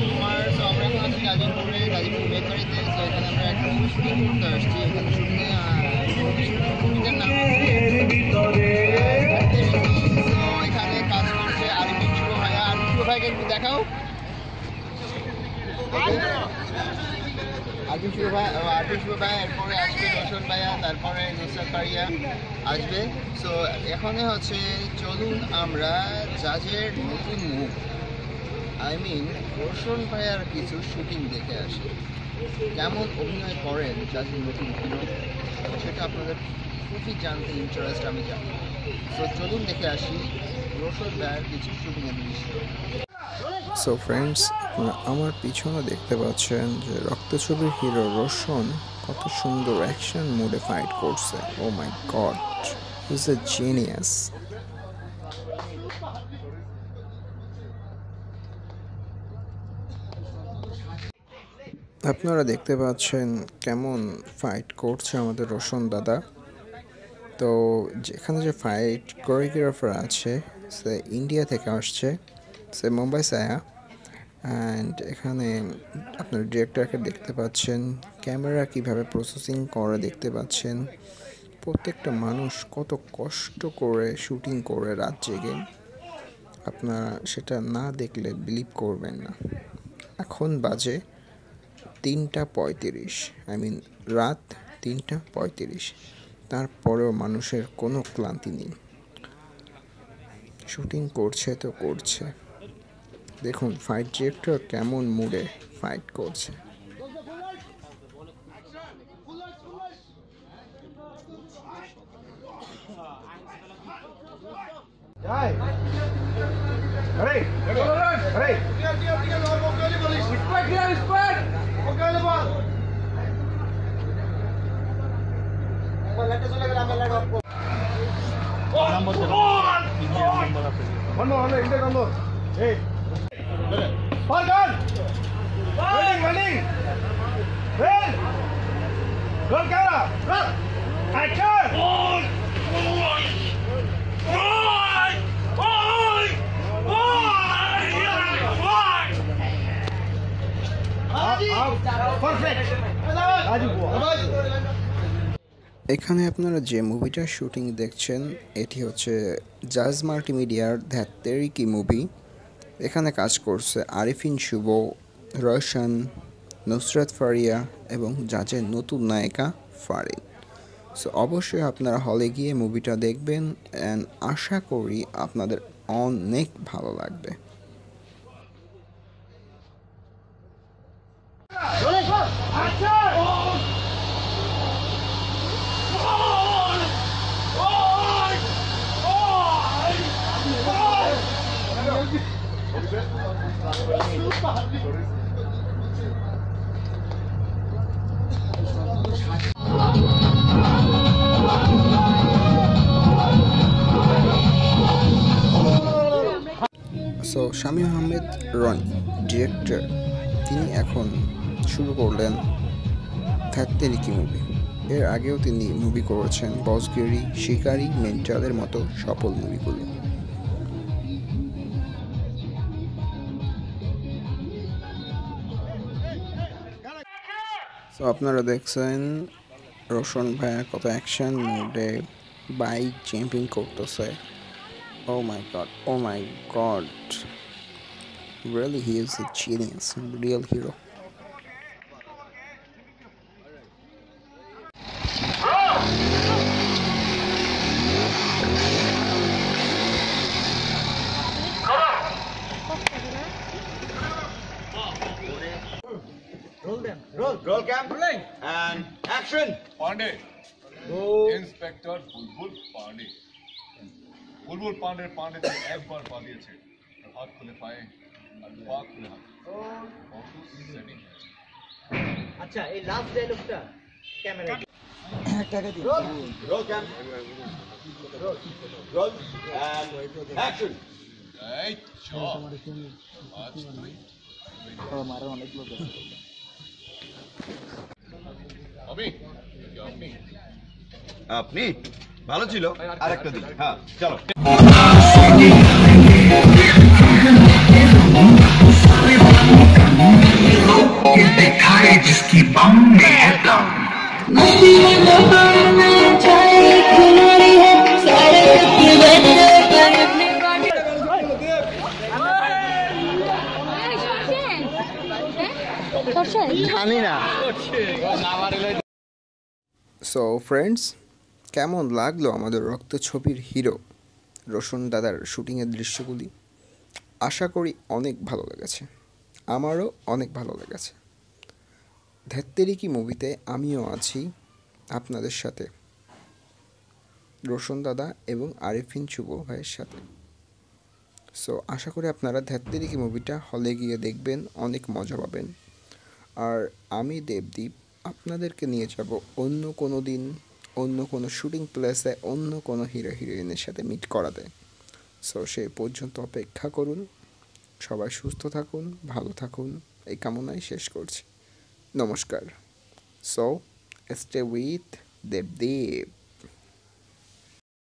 Kumar. So আমরা এখন আছি গাজীপুরে, গাজীপুর বেকারিতে। সো এখানে আমরা একটা শুটিং করতে আসছি। এখানে শুটিংয়ে মুভিটার নাম সো এখানে কাজ করছে আরিফিন শুভ ভাইয়া। আরিফিন শুভ ভাইকে একটু দেখাও। আরিফিন শুভ ভাই, এরপরে আসবে রোশন ভাইয়া, তারপরে নুসরাত ফারিয়া আসবে। সো এখানে হচ্ছে চলুন আমরা জাজের নতুন মুখ রোশন ভাইয়ার কিছু শুটিং দেখে আসি। কেমন অভিনয় করেন জাজের নতুন হিরো, সেটা আপনাদের খুবই জানতে ইন্টারেস্ট আমি জানি। সো চলুন দেখে আসি রোশন ভাইয়ার কিছু শুটিংয়ের দৃশ্য। সো ফ্রেন্ডস, আমার পিছনে দেখতে পাচ্ছেন যে রক্তছবির হিরো রোশন কত সুন্দর অ্যাকশন মোডে ফাইট করছে। Oh my God, he is a genius. আপনারা দেখতে পাচ্ছেন কেমন ফাইট করছে আমাদের রোশন দাদা। তো যেখানে যে ফাইট কোরিওগ্রাফার আছে সে ইন্ডিয়া থেকে আসছে, সে মুম্বাই সায়া। অ্যান্ড এখানে আপনার ডিরেক্টরকে দেখতে পাচ্ছেন, ক্যামেরা কিভাবে প্রসেসিং করে দেখতে পাচ্ছেন। প্রত্যেকটা মানুষ কত কষ্ট করে শুটিং করে রাত জেগে, আপনারা সেটা না দেখলে বিলিভ করবেন না। এখন বাজে 3:35, রাত 3:35। তারপরেও মানুষের কোনো ক্লান্তি নেই, শুটিং করছে তো করছে। দেখুন ফাইট ডিরেক্টর কেমন মুডে ফাইট করছে। এখানে আপনারা যে মুভিটার শুটিং দেখছেন এটি হচ্ছে জাজ মাল্টিমিডিয়ার ধ্যাত্তেরিকি মুভি। এখানে কাজ করছে আরিফিন শুভ, রোশন, নুসরাত ফারিয়া এবং জাজের নতুন নায়িকা ফারিন। সো অবশ্যই আপনারা হলে গিয়ে মুভিটা দেখবেন অ্যান্ড আশা করি আপনাদের অনেক ভালো লাগবে। সো শামীম আহমেদ রনি ডিরেক্টর, তিনি এখন শুরু করলেন ধ্যাত্তেরিকি মুভি। এর আগেও তিনি মুভি করেছেন বসগিরি, শিকারি, মেন্টালের মতো সফল মুভিগুলো। তো আপনারা দেখছেন রোশন ভাইয়া কত অ্যাকশন মোডে বাইক জাম্পিং করতেছে। ও my god, really he is a genius, real hero. Roll cam, and action. Pandey, Inspector Bulbul Pandey. বুলবুল পান্ডে একবার পা দিয়েছে, হাত খুলে পায়ে আর পা খুলে হাত। আচ্ছা, এই লাস্ট ডায়লগটা ক্যামেরা টাকা দিন। Roll cam, roll and action. এই চল আজ তুই মারা অনেক লোক আছে। আপনি ভালো ছিল, আরেকটা দিন। হ্যাঁ চলো। मस्ती में बहार में चाय खिलाड़ी है सारे की बच्चे पर अपने জানি না। সো ফ্রেন্ডস, কেমন লাগলো আমাদের রক্তছবির হিরো রোশন দাদার শুটিংয়ের দৃশ্যগুলি? আশা করি অনেক ভালো লেগেছে, আমারও অনেক ভালো লেগেছে। ধ্যাত্তেরিকি মুভিতে আমিও আছি আপনাদের সাথে, রোশন দাদা এবং আরিফিন শুভ ভাইয়ের সাথে। সো আশা করি আপনারা ধ্যাত্তেরিকি মুভিটা হলে গিয়ে দেখবেন, অনেক মজা পাবেন। আর আমি দেবদীপ আপনাদেরকে নিয়ে যাব অন্য কোনো দিন, অন্য কোনো শুটিং প্লেসে, অন্য কোনো হিরো হিরোইনের সাথে মিট করাতে। সো সেই পর্যন্ত অপেক্ষা করুন। সবাই সুস্থ থাকুন, ভালো থাকুন, এই কামনায় শেষ করছি। নমস্কার। So stay with Debdeep.